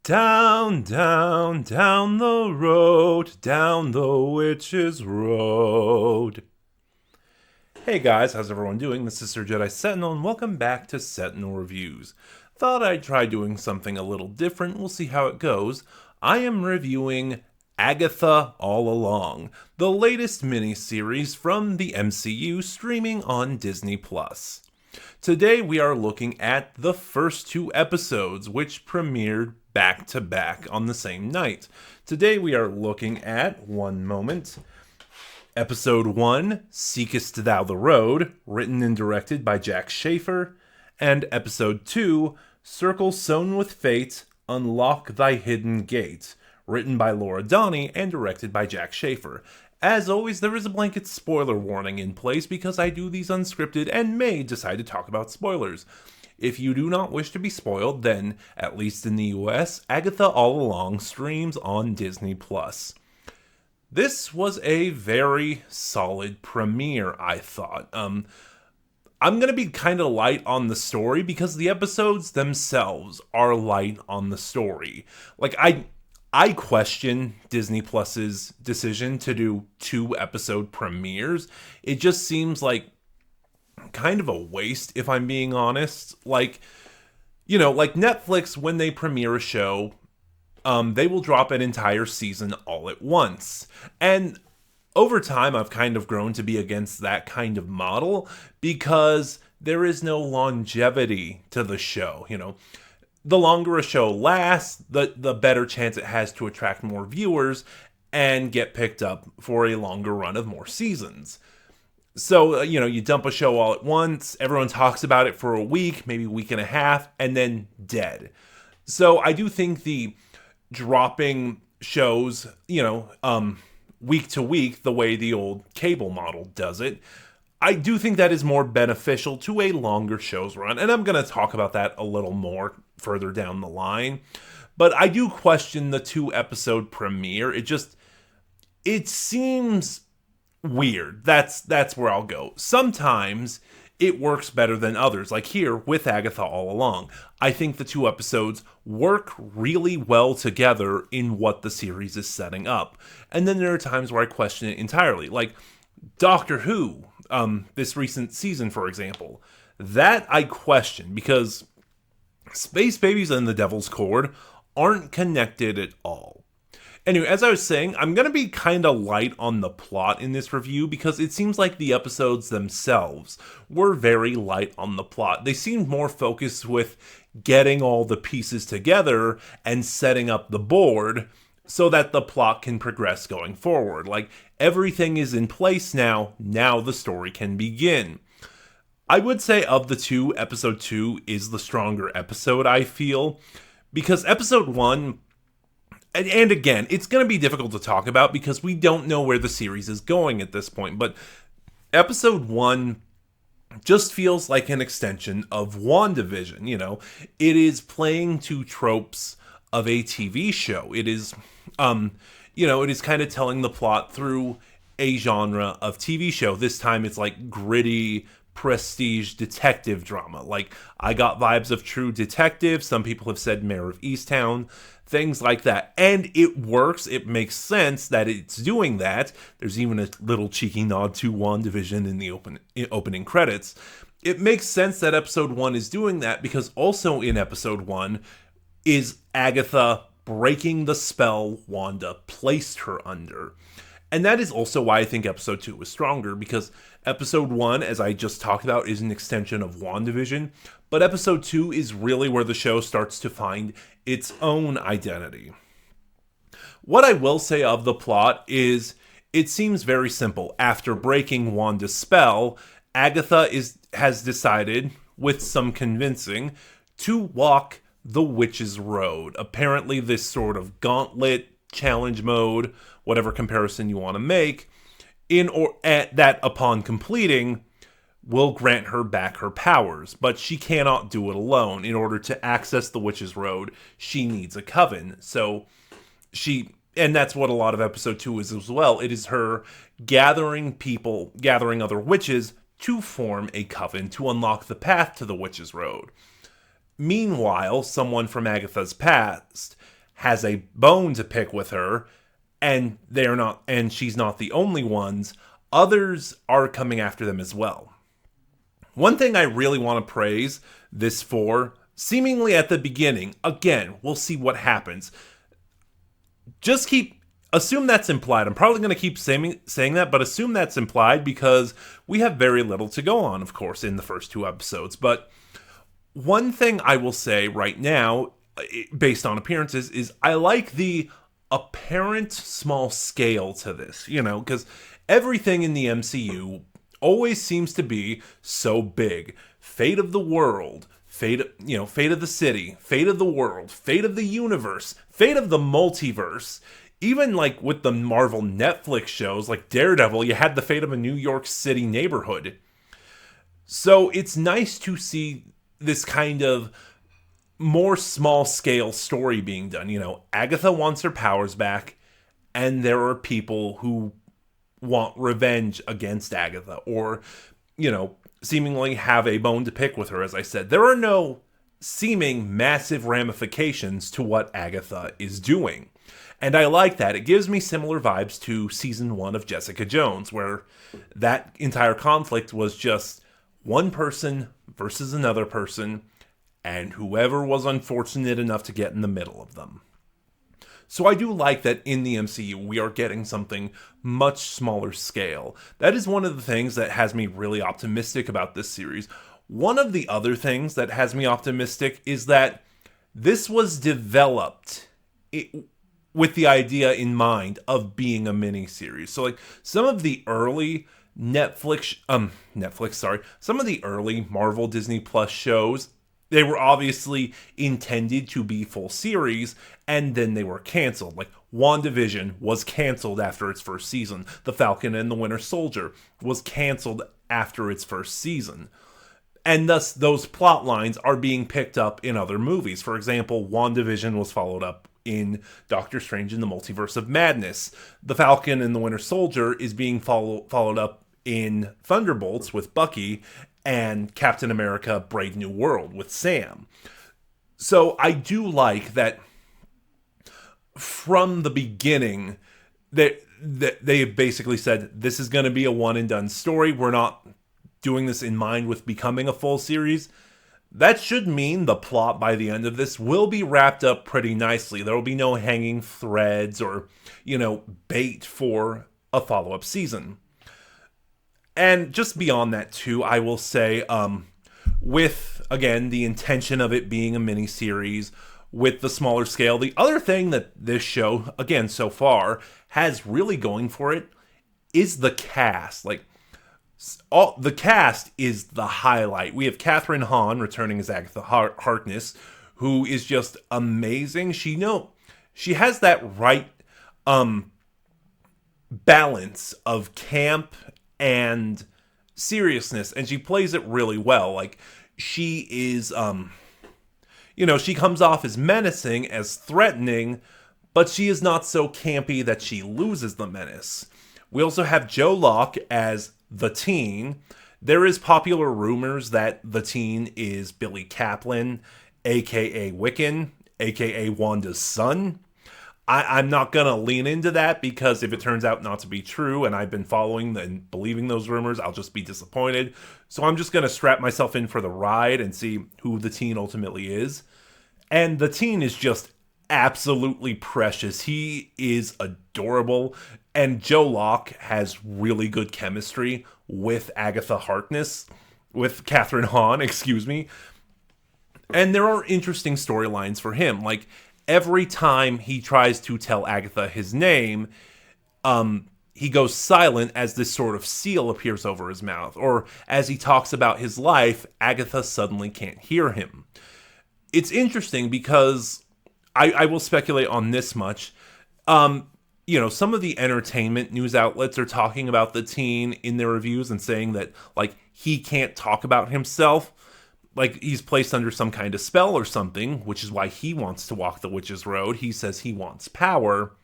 Down, down, down the road, down the witch's road. Hey guys, how's everyone doing? This is Sir Jedi Sentinel, and welcome back to Sentinel Reviews. Thought I'd try doing something a little different, we'll see how it goes. I am reviewing Agatha All Along, the latest miniseries from the MCU streaming on Disney+. Today we are looking at the first two episodes, which premiered back to back on the same night. Today we are looking at, one moment, Episode 1, Seekest Thou the Road, written and directed by Jack Schaefer, and Episode 2, Circle Sewn with Fate, Unlock Thy Hidden Gate, written by Laura Donney and directed by Jack Schaefer. As always, there is a blanket spoiler warning in place because I do these unscripted and may decide to talk about spoilers. If you do not wish to be spoiled, then, at least in the US, Agatha All Along streams on Disney+. This was a very solid premiere, I thought. I'm going to be kind of light on the story because the episodes themselves are light on the story. Like, I question Disney Plus's decision to do 2-episode premieres. It just seems like kind of a waste, if I'm being honest. Like Netflix, when they premiere a show, they will drop an entire season all at once. And over time, I've kind of grown to be against that kind of model because there is no longevity to the show. The longer a show lasts, the better chance it has to attract more viewers and get picked up for a longer run of more seasons. So, you dump a show all at once, everyone talks about it for a week, maybe a week and a half, and then dead. So I do think the dropping shows, week to week, the way the old cable model does it, I do think that is more beneficial to a longer show's run. And I'm going to talk about that a little more further down the line. But I do question the 2-episode premiere. It seems weird. That's where I'll go. Sometimes it works better than others. Like here with Agatha All Along. I think the 2 episodes work really well together in what the series is setting up. And then there are times where I question it entirely. Like Doctor Who, this recent season, for example. That I question because Space Babies and the Devil's Cord aren't connected at all. Anyway, as I was saying, I'm going to be kind of light on the plot in this review because it seems like the episodes themselves were very light on the plot. They seemed more focused with getting all the pieces together and setting up the board so that the plot can progress going forward. Like, everything is in place now the story can begin. I would say of the two, episode 2 is the stronger episode, I feel, because episode 1... And again, it's going to be difficult to talk about because we don't know where the series is going at this point. But episode 1 just feels like an extension of WandaVision. It is playing to tropes of a TV show. It is, it is kind of telling the plot through a genre of TV show. This time it's like gritty, prestige detective drama. Like, I got vibes of True Detective. Some people have said Mayor of Easttown. Things like that. And it works. It makes sense that it's doing that. There's even a little cheeky nod to WandaVision in the opening credits. It makes sense that episode 1 is doing that because also in episode 1 is Agatha breaking the spell Wanda placed her under. And that is also why I think episode 2 was stronger, because episode 1, as I just talked about, is an extension of WandaVision, but episode 2 is really where the show starts to find its own identity. What I will say of the plot is it seems very simple. After breaking Wanda's spell, Agatha has decided, with some convincing, to walk the Witch's Road. Apparently this sort of gauntlet, challenge mode, whatever comparison you want to make, that upon completing will grant her back her powers, but she cannot do it alone. In order to access the Witch's Road, she needs a coven. And that's what a lot of episode 2 is as well. It is her gathering other witches to form a coven to unlock the path to the Witch's Road. Meanwhile, someone from Agatha's past has a bone to pick with her, and she's not the only ones. Others are coming after them as well. One thing I really want to praise this for, seemingly at the beginning, again, we'll see what happens. Assume that's implied. I'm probably going to keep saying that, but assume that's implied because we have very little to go on, of course, in the first 2 episodes. But one thing I will say right now, based on appearances, is I like the apparent small scale to this, because everything in the MCU always seems to be so big. Fate of the world, fate of the city, fate of the world, fate of the universe, fate of the multiverse. Even like with the Marvel Netflix shows like Daredevil, you had the fate of a New York City neighborhood. So it's nice to see this kind of more small scale story being done. Agatha wants her powers back, and there are people who want revenge against Agatha, or, seemingly have a bone to pick with her, as I said. There are no seeming massive ramifications to what Agatha is doing. And I like that. It gives me similar vibes to season 1 of Jessica Jones, where that entire conflict was just one person versus another person, and whoever was unfortunate enough to get in the middle of them. So I do like that in the MCU we are getting something much smaller scale. That is one of the things that has me really optimistic about this series. One of the other things that has me optimistic is that this was developed with the idea in mind of being a miniseries. So like some of the early some of the early Marvel Disney Plus shows, they were obviously intended to be full series, and then they were canceled. Like WandaVision was canceled after its first season. The Falcon and the Winter Soldier was canceled after its first season. And thus, those plot lines are being picked up in other movies. For example, WandaVision was followed up in Doctor Strange in the Multiverse of Madness. The Falcon and the Winter Soldier is being followed up in Thunderbolts with Bucky, and Captain America Brave New World with Sam. So I do like that from the beginning that they basically said this is going to be a one and done story. We're not doing this in mind with becoming a full series. That should mean the plot by the end of this will be wrapped up pretty nicely. There will be no hanging threads or, bait for a follow-up season. And just beyond that, too, I will say, with, again, the intention of it being a miniseries, with the smaller scale, the other thing that this show, again, so far, has really going for it is the cast. Like, the cast is the highlight. We have Kathryn Hahn returning as Agatha Harkness, who is just amazing. She has that right balance of camp and seriousness, and she plays it really well. Like, she is she comes off as menacing, as threatening, but she is not so campy that she loses the menace. We also have Joe Locke as the Teen. There is popular rumors that the Teen is Billy Kaplan, aka Wiccan, aka Wanda's son. I'm not going to lean into that, because if it turns out not to be true and I've been following and believing those rumors, I'll just be disappointed. So I'm just going to strap myself in for the ride and see who the Teen ultimately is. And the Teen is just absolutely precious. He is adorable. And Joe Locke has really good chemistry with Agatha Harkness, with Kathryn Hahn, excuse me. And there are interesting storylines for him. Like, every time he tries to tell Agatha his name, he goes silent as this sort of seal appears over his mouth. Or as he talks about his life, Agatha suddenly can't hear him. It's interesting because I will speculate on this much. Some of the entertainment news outlets are talking about the Teen in their reviews and saying that, like, he can't talk about himself. Like, he's placed under some kind of spell or something, which is why he wants to walk the witch's road. He says he wants power.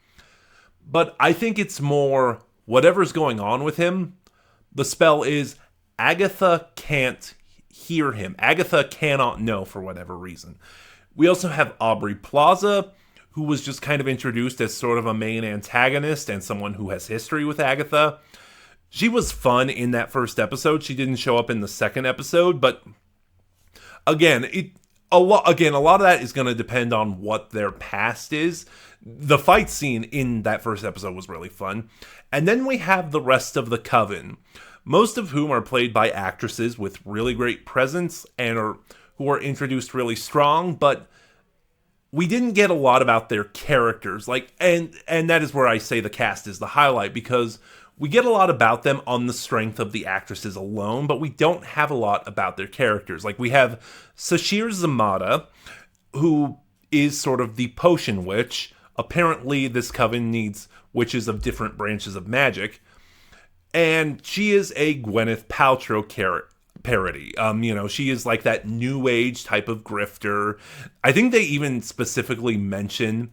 But I think it's more whatever's going on with him. The spell is Agatha can't hear him. Agatha cannot know for whatever reason. We also have Aubrey Plaza, who was just kind of introduced as sort of a main antagonist and someone who has history with Agatha. She was fun in that first episode. She didn't show up in the second episode, but again, a lot of that is going to depend on what their past is. The fight scene in that first episode was really fun. And then we have the rest of the Coven, most of whom are played by actresses with really great presence and who are introduced really strong, but we didn't get a lot about their characters. And that is where I say the cast is the highlight, because we get a lot about them on the strength of the actresses alone, but we don't have a lot about their characters. Like, we have Sashir Zamata, who is sort of the potion witch. Apparently, this coven needs witches of different branches of magic. And she is a Gwyneth Paltrow parody. She is like that new age type of grifter. I think they even specifically mention,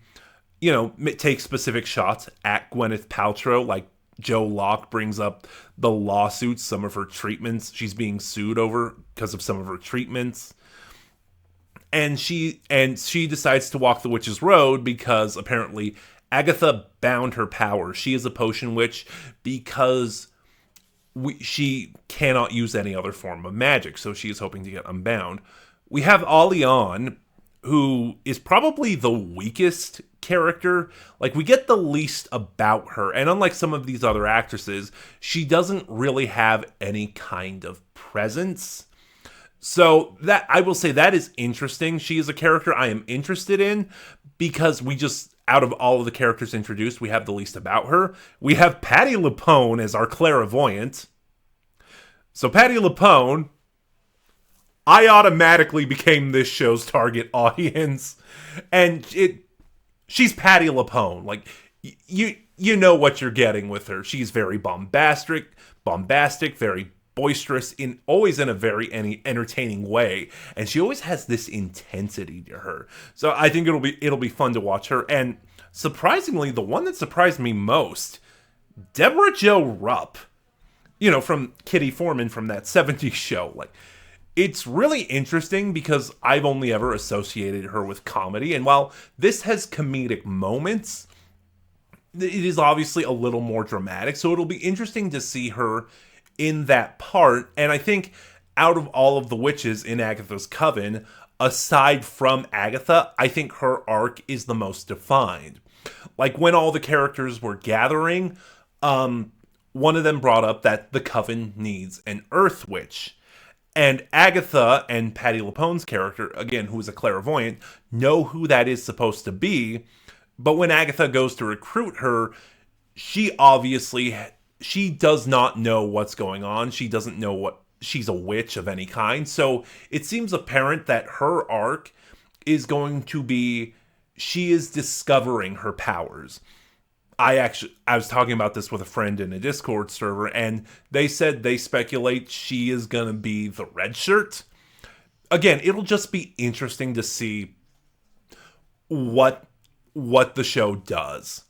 take specific shots at Gwyneth Paltrow. Like, Joe Locke brings up the lawsuits, some of her treatments. She's being sued over because of some of her treatments. And she decides to walk the witch's road because apparently Agatha bound her power. She is a potion witch because she cannot use any other form of magic, so she is hoping to get unbound. We have Alion, who is probably the weakest character. Like, we get the least about her, and unlike some of these other actresses, she doesn't really have any kind of presence. So that, I will say, that is interesting. She is a character I am interested in because out of all of the characters introduced, we have the least about her. We have Patti LuPone as our clairvoyant. So Patti LuPone, I automatically became this show's target audience. And she's Patti LuPone. Like, you know what you're getting with her. She's very bombastic, very boisterous, always in a very entertaining way, and she always has this intensity to her. So I think it'll be fun to watch her. And surprisingly, the one that surprised me most, Deborah Jo Rupp, from Kitty Foreman from that 70s show. Like, it's really interesting because I've only ever associated her with comedy, and while this has comedic moments, it is obviously a little more dramatic. So it'll be interesting to see her in that part. And I think out of all of the witches in Agatha's coven, aside from Agatha, I think her arc is the most defined. Like, when all the characters were gathering, one of them brought up that the coven needs an earth witch. And Agatha and Patti LuPone's character, again, who is a clairvoyant, know who that is supposed to be. But when Agatha goes to recruit her, she does not know what's going on. She doesn't know what she's a witch of any kind. So it seems apparent that her arc is going to be, she is discovering her powers. I was talking about this with a friend in a Discord server, and they said they speculate she is going to be the red shirt. Again, it'll just be interesting to see what the show does.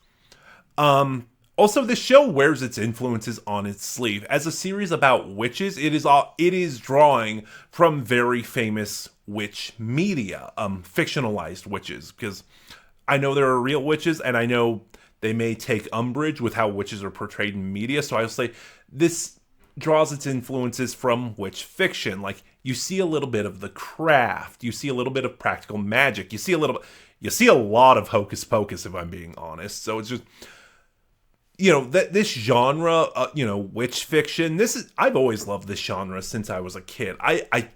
Also, this show wears its influences on its sleeve. As a series about witches, it is drawing from very famous witch media, fictionalized witches, because I know there are real witches, and I know they may take umbrage with how witches are portrayed in media, so I will say this draws its influences from witch fiction. Like, you see a little bit of The Craft, you see a little bit of practical magic, you see a lot of hocus pocus, if I'm being honest. So it's just, that this genre, witch fiction, I've always loved this genre since I was a kid. I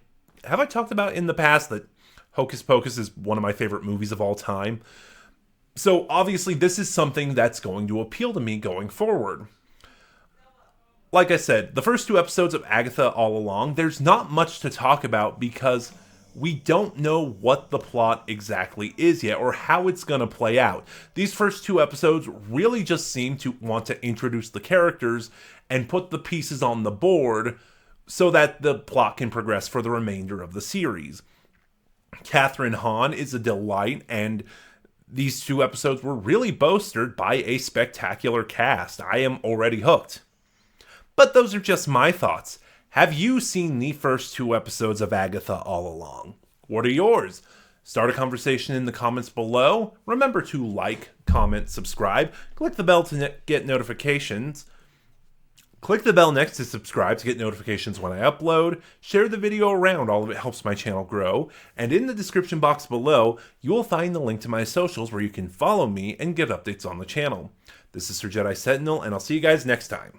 talked about in the past that Hocus Pocus is one of my favorite movies of all time. So obviously this is something that's going to appeal to me going forward. Like I said, the first 2 episodes of Agatha All Along, there's not much to talk about because we don't know what the plot exactly is yet or how it's going to play out. These first 2 episodes really just seem to want to introduce the characters and put the pieces on the board so that the plot can progress for the remainder of the series. Catherine Hahn is a delight, and these 2 episodes were really bolstered by a spectacular cast. I am already hooked. But those are just my thoughts. Have you seen the first 2 episodes of Agatha All Along? What are yours? Start a conversation in the comments below. Remember to like, comment, subscribe. Click the bell to get notifications. Click the bell next to subscribe to get notifications when I upload. Share the video around, all of it helps my channel grow. And in the description box below, you will find the link to my socials where you can follow me and get updates on the channel. This is Sir Jedi Sentinel, and I'll see you guys next time.